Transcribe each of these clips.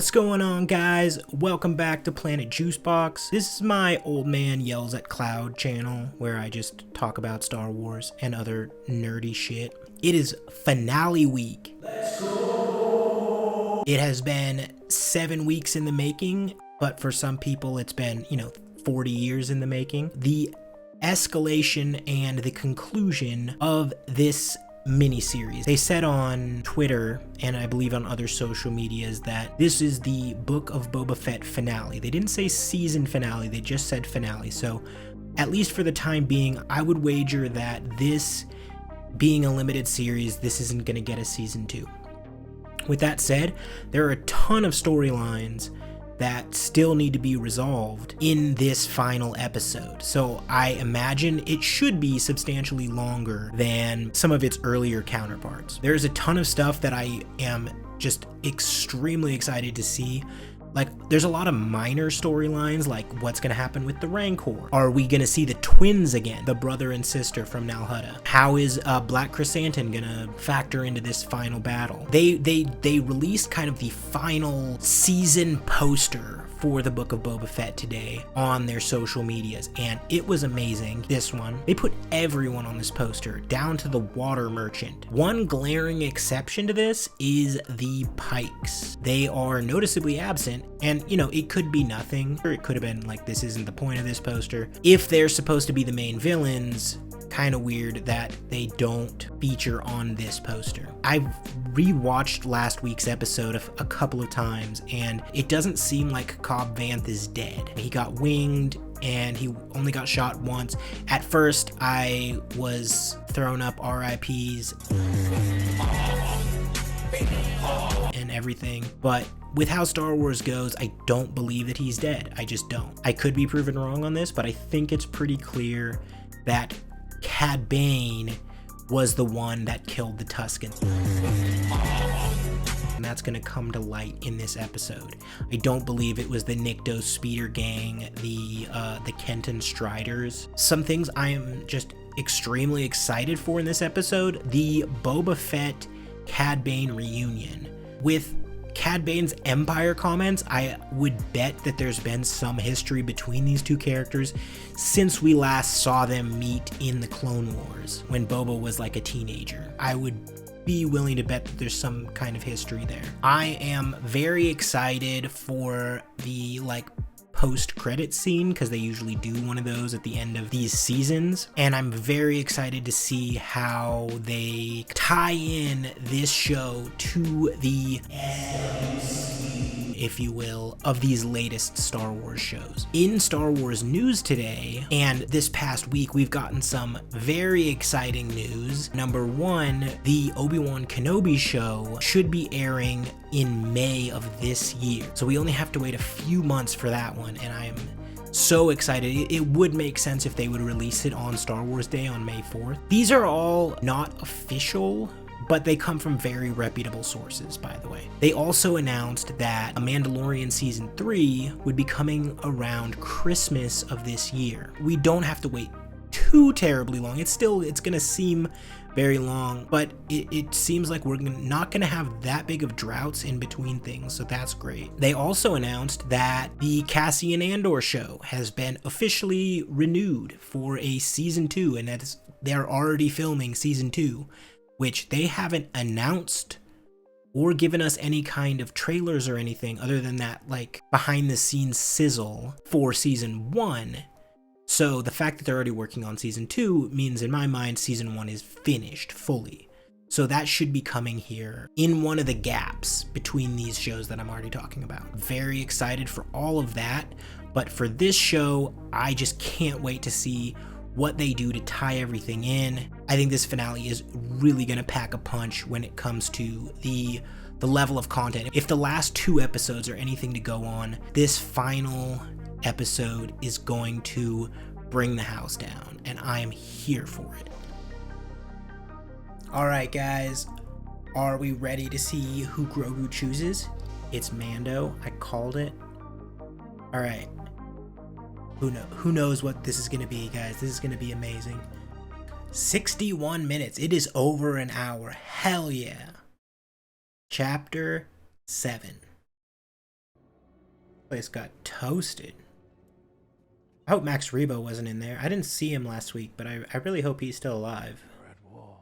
What's going on, guys? Welcome back to Planet Juicebox. This is my Old Man Yells at Cloud channel where I just talk about Star Wars and other nerdy shit. It is finale week. Let's go! It has been 7 weeks in the making, but for some people it's been, 40 years in the making. The escalation and the conclusion of this miniseries. They said on Twitter and I believe on other social medias that this is the Book of Boba Fett finale. They didn't say season finale, they just said finale. So at least for the time being, I would wager that this being a limited series, this isn't going to get a season 2. With that said, there are a ton of storylines that still need to be resolved in this final episode. So I imagine it should be substantially longer than some of its earlier counterparts. There's a ton of stuff that I am just extremely excited to see. Like, there's a lot of minor storylines, like what's gonna happen with the Rancor? Are we gonna see the twins again, the brother and sister from Nal Hutta? How is Black Chrysanthemum gonna factor into this final battle? They released kind of the final season poster for the Book of Boba Fett today on their social medias, and it was amazing. This one, they put everyone on this poster, down to the water merchant. One glaring exception to this is the Pikes. They are noticeably absent, and it could be nothing, or it could have been like, this isn't the point of this poster. If they're supposed to be the main villains, kind of weird that they don't feature on this poster. I've rewatched last week's episode a couple of times, and it doesn't seem like Cobb Vanth is dead. He got winged and he only got shot once. At first I was throwing up RIPs and everything, but with how Star Wars goes, I don't believe that he's dead. I just don't. I could be proven wrong on this, but I think it's pretty clear that Cad Bane was the one that killed the Tuskens. And that's going to come to light in this episode. I don't believe it was the Nikto Speeder Gang, the Kenton Striders. Some things I am just extremely excited for in this episode: the Boba Fett Cad Bane reunion. With Cad Bane's Empire comments, I would bet that there's been some history between these two characters since we last saw them meet in the Clone Wars when Boba was like a teenager. I would be willing to bet that there's some kind of history there. I am very excited for the post-credit scene, because they usually do one of those at the end of these seasons, and I'm very excited to see how they tie in this show to the if you will, of these latest Star Wars shows. In Star Wars news today, and this past week, we've gotten some very exciting news. Number one, the Obi-Wan Kenobi show should be airing in May of this year. So we only have to wait a few months for that one, and I'm so excited. It would make sense if they would release it on Star Wars Day on May 4th. These are all not official, but they come from very reputable sources, by the way. They also announced that A Mandalorian Season 3 would be coming around Christmas of this year. We don't have to wait too terribly long. It's gonna seem very long, but it seems like we're not gonna have that big of droughts in between things, so that's great. They also announced that the Cassian Andor show has been officially renewed for a Season 2, and that they're already filming Season 2. Which they haven't announced or given us any kind of trailers or anything other than that behind the scenes sizzle for Season 1. So the fact that they're already working on Season 2 means, in my mind, Season 1 is finished fully. So that should be coming here in one of the gaps between these shows that I'm already talking about. Very excited for all of that, but for this show, I just can't wait to see what they do to tie everything in. I think this finale is really gonna pack a punch when it comes to the level of content. If the last 2 episodes are anything to go on, this final episode is going to bring the house down, and I am here for it. Alright guys, are we ready to see who Grogu chooses? It's Mando. I called it. Alright. Who knows what this is going to be, guys. This is going to be amazing. 61 minutes. It is over an hour. Hell yeah. Chapter 7. Place got toasted. I hope Max Rebo wasn't in there. I didn't see him last week, but I really hope he's still alive. We're at war.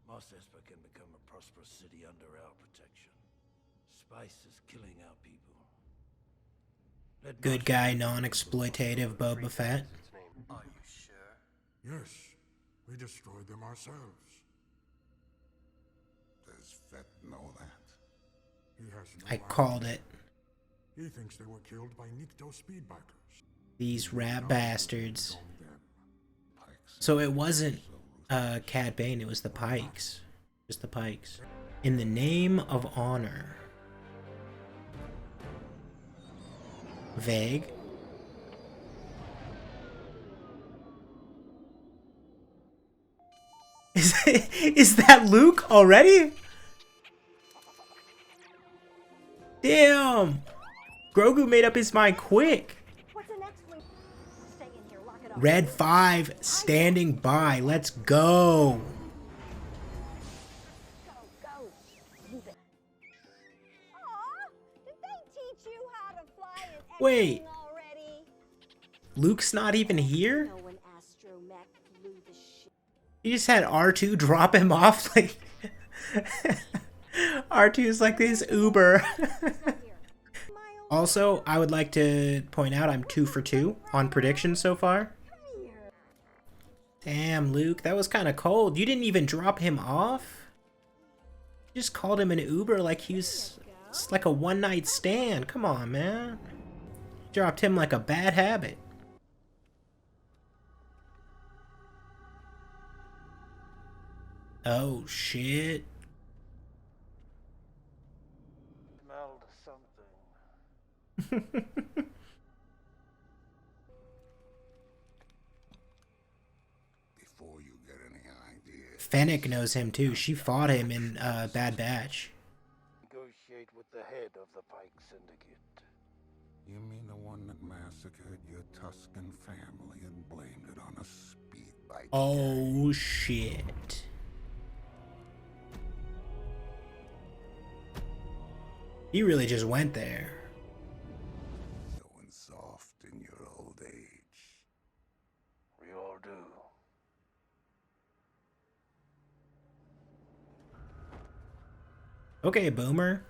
Mos Espa can become a prosperous city under our protection. Spice is killing our people. Good guy, non-exploitative Boba Fett. Are you sure? Yes, we destroyed them ourselves. Does Fett know that? He has no I idea. called it. He thinks they were killed by Nikto speedbikers. These rat bastards. On them. Pikes. So it wasn't Cad Bane, it was the Pikes. Just the Pikes. In the name of honor. Vague. Is that Luke already? Damn! Grogu made up his mind quick. Red 5 standing by. Let's go. Wait. Luke's not even here? You just had R2 drop him off like R2's like this Uber. Also, I would like to point out I'm 2 for 2 on predictions so far. Damn, Luke, that was kind of cold. You didn't even drop him off? You just called him an Uber like he was it's like a one-night stand. Come on, man. Dropped him like a bad habit. Oh, shit. Smelled something. Before you get any ideas. Fennec knows him too. She fought him in Bad Batch. Negotiate with the head of the Pike Syndicate. You mean the one that massacred your Tuscan family and blamed it on a speed bike? Oh, shit. He really just went there. Going soft in your old age. We all do. Okay, Boomer.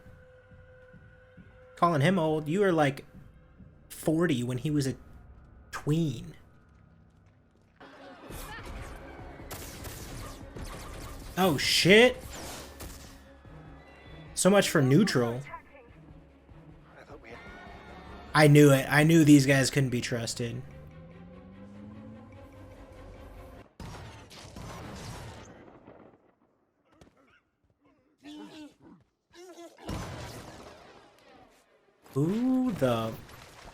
Calling him old. You were like 40 when he was a tween. Oh, shit. So much for neutral. I knew it. I knew these guys couldn't be trusted. Who the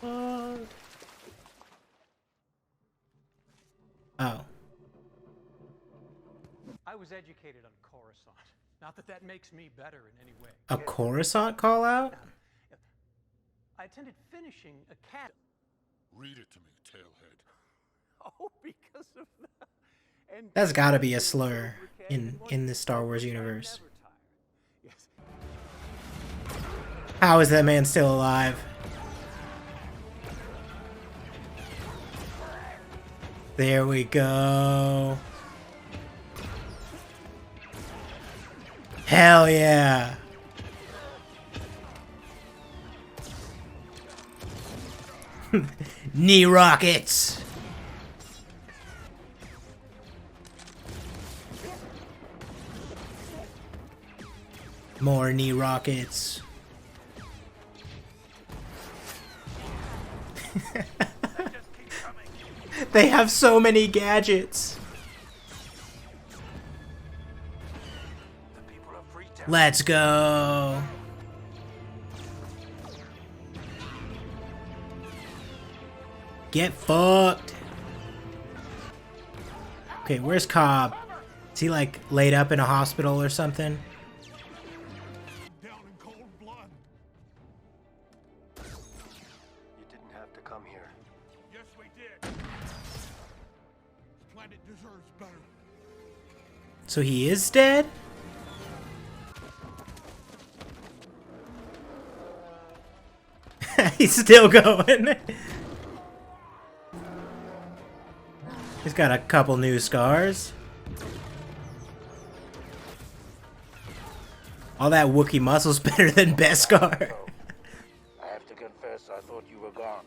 fuck? Oh. I was educated on Coruscant. Not that that makes me better in any way. A Coruscant call out? I attended finishing academy. Read it to me, tailhead. Oh, because of that. And That's gotta be a slur in the Star Wars universe. Yes. How is that man still alive? There we go. Hell yeah. Knee rockets. More knee rockets. They have so many gadgets. Let's go. Get fucked. Okay, where's Cobb? Is he like laid up in a hospital or something? Down in cold blood. You didn't have to come here. Yes, we did. This planet deserves better. So he is dead? He's still going. He's got a couple new scars. All that Wookiee muscle's better than Beskar. I have to confess, I thought you were gone.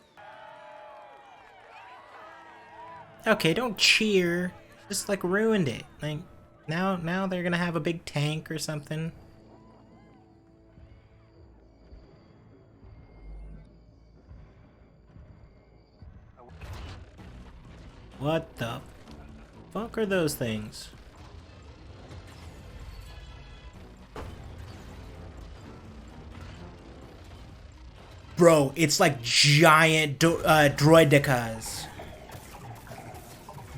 Okay, don't cheer. Just like ruined it. Like now they're gonna have a big tank or something. What the fuck are those things? Bro, it's like giant droidicas.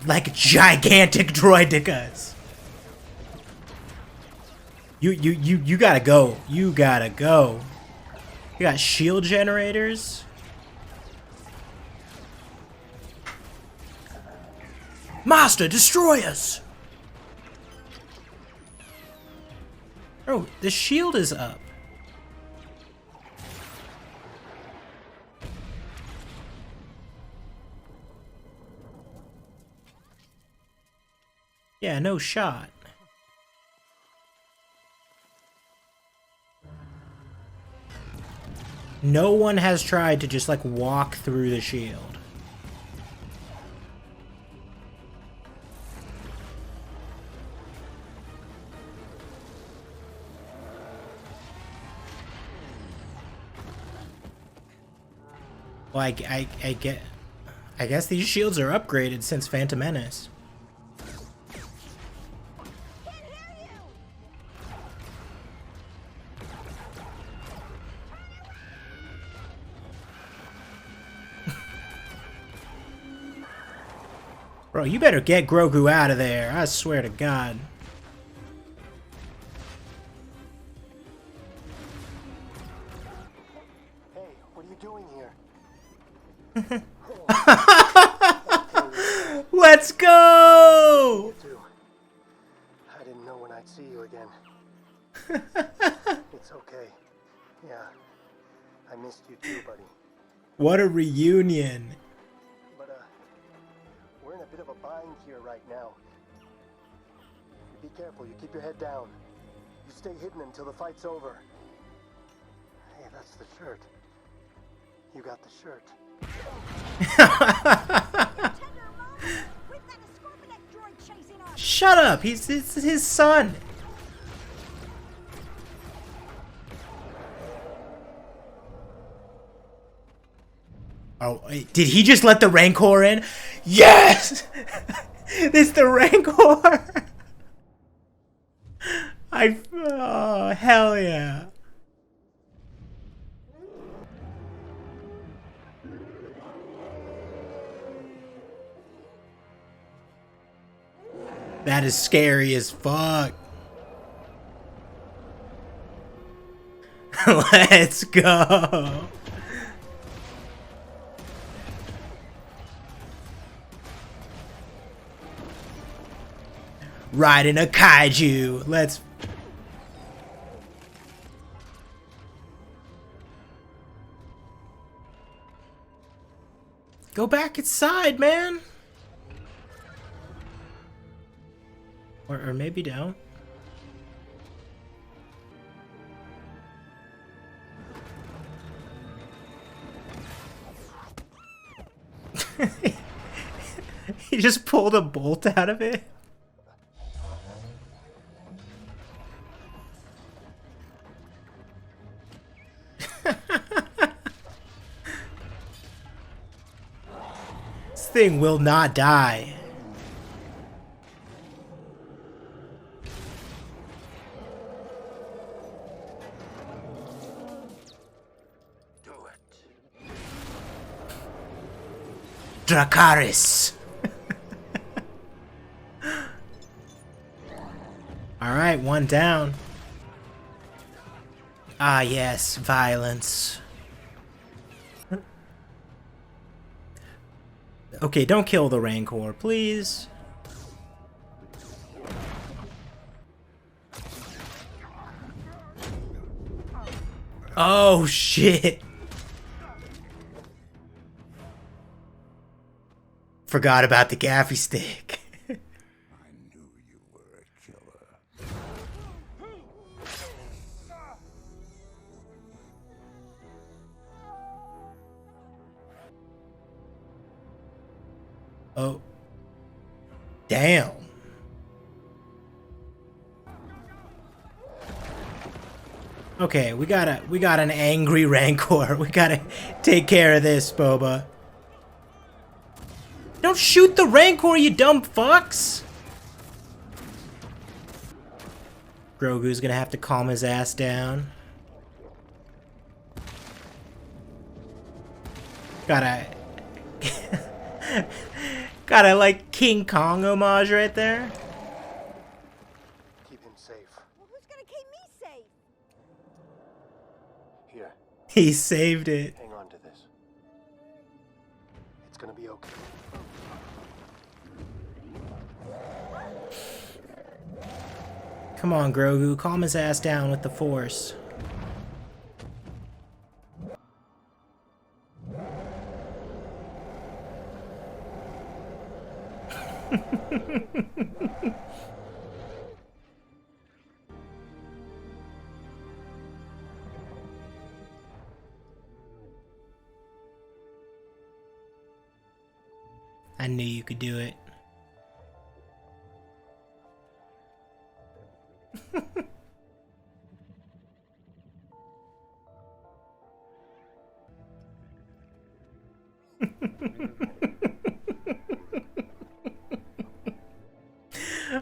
Like gigantic droidicas. You gotta go. You gotta go. You got shield generators. Master, destroy us! Oh, the shield is up. Yeah, no shot. No one has tried to just like walk through the shield. Well, I guess these shields are upgraded since Phantom Menace. Bro, you better get Grogu out of there. I swear to God. Hey, what are you doing here? Let's go! I didn't know when I'd see you again. It's okay. Yeah, I missed you too, buddy. What a reunion. But, we're in a bit of a bind here right now. Be careful, you keep your head down. You stay hidden until the fight's over. Hey, that's the shirt. You got the shirt. Shut up! It's his son! Oh, did he just let the Rancor in? Yes! It's the Rancor! Oh, hell yeah. That is scary as fuck. Let's go. Riding a kaiju. Let's... Go back inside, man. Or maybe don't. He just pulled a bolt out of it. This thing will not die. Dracarys. Alright, one down. Ah, yes, violence. Okay, don't kill the Rancor, please. Oh, shit. Forgot about the gaffy stick. I knew you were a killer. Oh. Damn. Okay, we got an angry Rancor. We gotta take care of this, Boba. Don't shoot the Rancor, you dumb fucks! Grogu's gonna have to calm his ass down. Gotta like King Kong homage right there. Keep him safe. Well, who's gonna keep me safe? Here, He saved it. hang on to this. It's gonna be okay. Come on, Grogu, calm his ass down with the Force. I knew you could do it.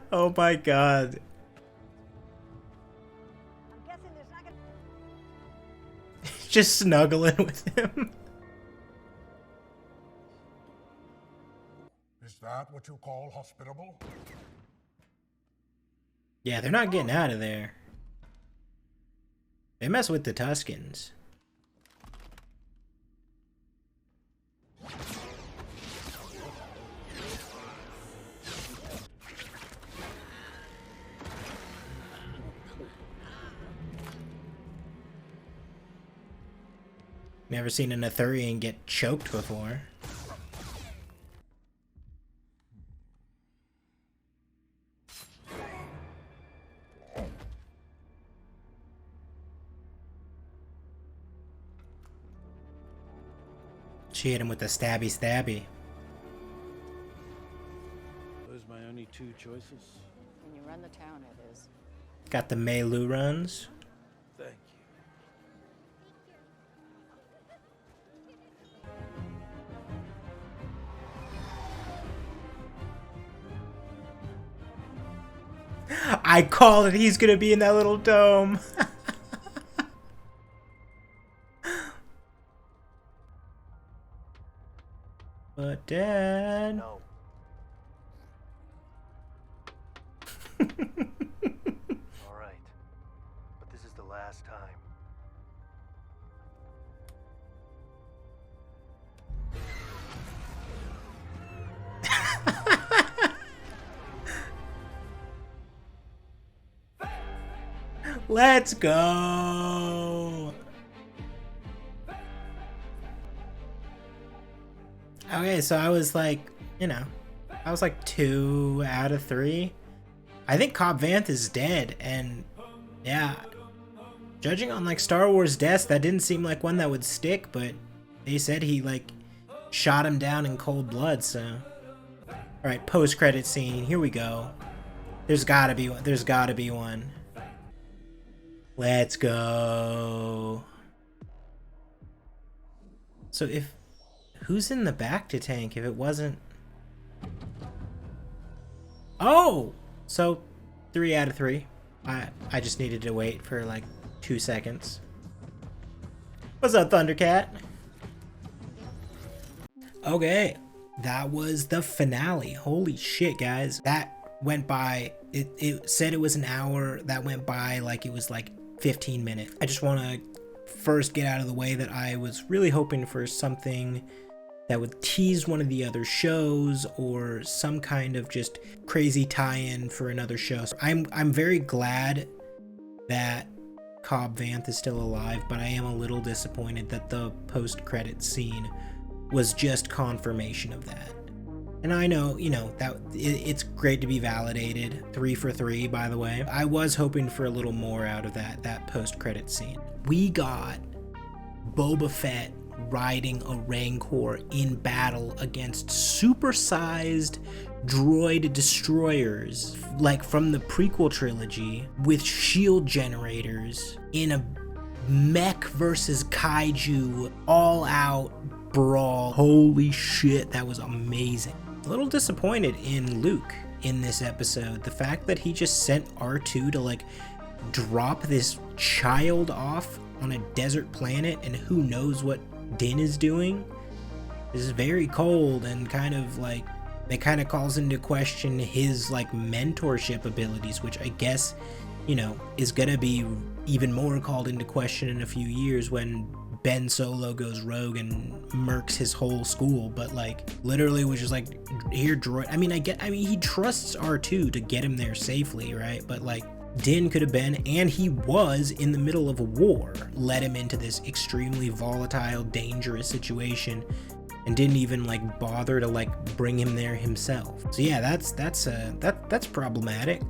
Oh my god. I'm guessing there's not gonna. Just snuggling with him. Is that what you call hospitable? Yeah, they're not getting out of there. They mess with the Tuskens. Never seen an Arthurian get choked before. She hit him with the stabby stabby. Those my only two choices. When you run the town, it is. Got the Melu runs. Thank you. I called it, he's gonna be in that little dome. But Dad. No. All right. But this is the last time. Let's go. Okay, so I was like, you know, I was like 2 out of 3. I think Cobb Vanth is dead, and yeah, judging on like Star Wars deaths, that didn't seem like one that would stick, but they said he like shot him down in cold blood, so. Alright, post-credit scene, here we go. There's gotta be one. There's gotta be one. Let's go. So if... Who's in the back to tank if it wasn't... Oh! So, 3 out of 3. I just needed to wait for like 2 seconds. What's up, Thundercat? Okay, that was the finale. Holy shit, guys. That went by... It said it was an hour. That went by like it was like 15 minutes. I just want to first get out of the way that I was really hoping for something that would tease one of the other shows or some kind of just crazy tie-in for another show. So I'm very glad that Cobb Vanth is still alive, but I am a little disappointed that the post-credit scene was just confirmation of that. And I know, you know, that it's great to be validated. 3 for 3, by the way. I was hoping for a little more out of that post-credit scene. We got Boba Fett riding a Rancor in battle against supersized droid destroyers, like from the prequel trilogy, with shield generators in a mech versus kaiju all-out brawl. Holy shit, that was amazing. A little disappointed in Luke in this episode. The fact that he just sent R2 to like drop this child off on a desert planet and who knows what Din is doing is very cold, and kind of like it kind of calls into question his like mentorship abilities, which I guess, you know, is gonna be even more called into question in a few years when Ben Solo goes rogue and murks his whole school. But like literally was just like, here droid. I mean he trusts R2 to get him there safely, right? But like Din could have been, and he was in the middle of a war, led him into this extremely volatile, dangerous situation, and didn't even like bother to like bring him there himself. So yeah, that's problematic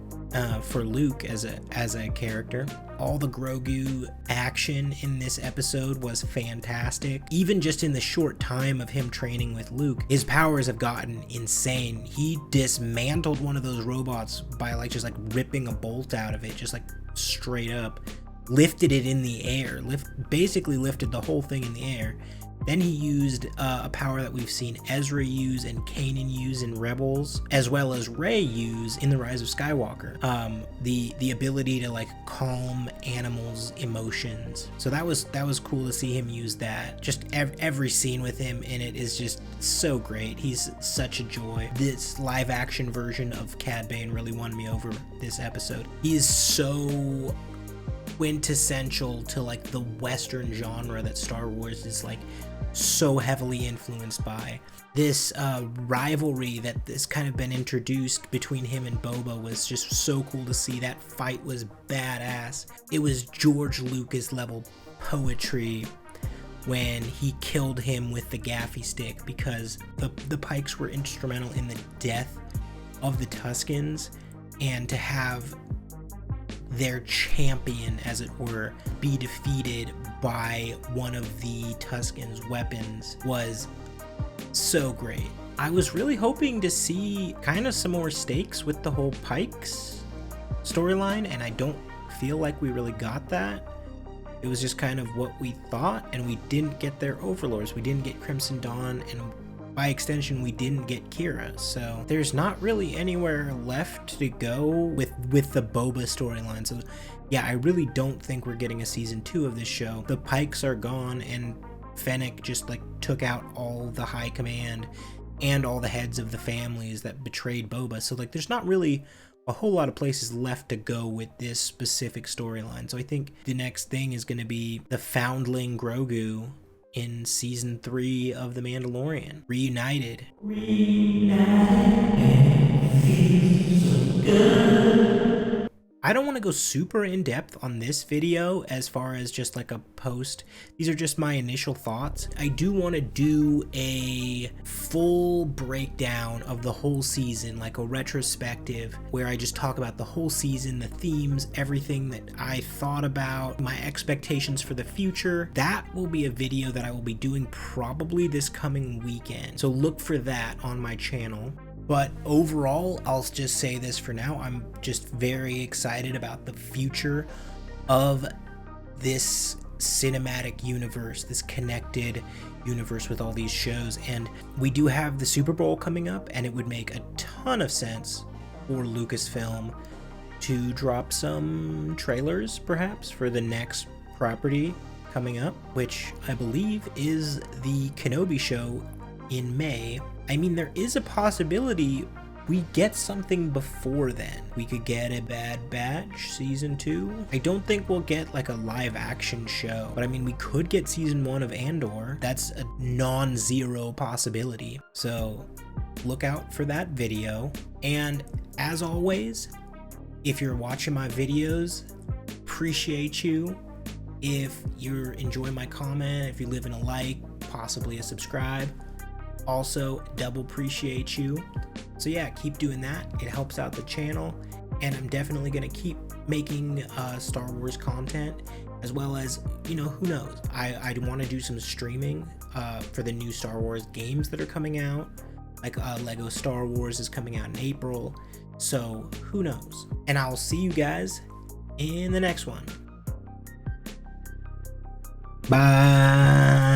for Luke as a character. All the Grogu action in this episode was fantastic. Even just in the short time of him training with Luke, his powers have gotten insane. He dismantled one of those robots by like just like ripping a bolt out of it, just like straight up. Lifted it in the air, basically lifted the whole thing in the air. Then he used a power that we've seen Ezra use and Kanan use in Rebels, as well as Rey use in The Rise of Skywalker. The ability to like calm animals' emotions. So that was cool to see him use that. Just every scene with him in it is just so great. He's such a joy. This live action version of Cad Bane really won me over this episode. He is so quintessential to like the Western genre that Star Wars is like so heavily influenced by. This rivalry that has kind of been introduced between him and Boba was just so cool to see. That fight was badass. It was George Lucas level poetry when he killed him with the gaffy stick, because the Pikes were instrumental in the death of the Tuskens, and to have their champion, as it were, be defeated by one of the Tuskens' weapons was so great. I was really hoping to see kind of some more stakes with the whole Pikes storyline, and I don't feel like we really got that. It was just kind of what we thought, and we didn't get their overlords. We didn't get Crimson Dawn, and by extension, we didn't get Kira. So there's not really anywhere left to go with the Boba storyline. So yeah, I really don't think we're getting a season 2 of this show. The Pikes are gone, and Fennec just like took out all the high command and all the heads of the families that betrayed Boba. So like there's not really a whole lot of places left to go with this specific storyline. So I think the next thing is going to be the foundling Grogu in season 3 of The Mandalorian. Reunited. I don't want to go super in depth on this video as far as just like a post. These are just my initial thoughts. I do want to do a full breakdown of the whole season, like a retrospective, where I just talk about the whole season, the themes, everything that I thought about, my expectations for the future. That will be a video that I will be doing probably this coming weekend. So look for that on my channel. But overall, I'll just say this for now. I'm just very excited about the future of this cinematic universe, this connected universe with all these shows. And we do have the Super Bowl coming up, and it would make a ton of sense for Lucasfilm to drop some trailers, perhaps, for the next property coming up, which I believe is the Kenobi show in May. I mean, there is a possibility we get something before then. We could get a Bad Batch season 2. I don't think we'll get like a live action show, but I mean, we could get season 1 of Andor. That's a non-zero possibility. So look out for that video. And as always, if you're watching my videos, appreciate you. If you're enjoying my comment, if you're leaving a like, possibly a subscribe, also double appreciate you. So yeah, keep doing that. It helps out the channel, and I'm definitely gonna keep making Star Wars content, as well as, you know, who knows, I want to do some streaming for the new Star Wars games that are coming out. Like Lego Star Wars is coming out in April, so who knows. And I'll see you guys in the next one. Bye.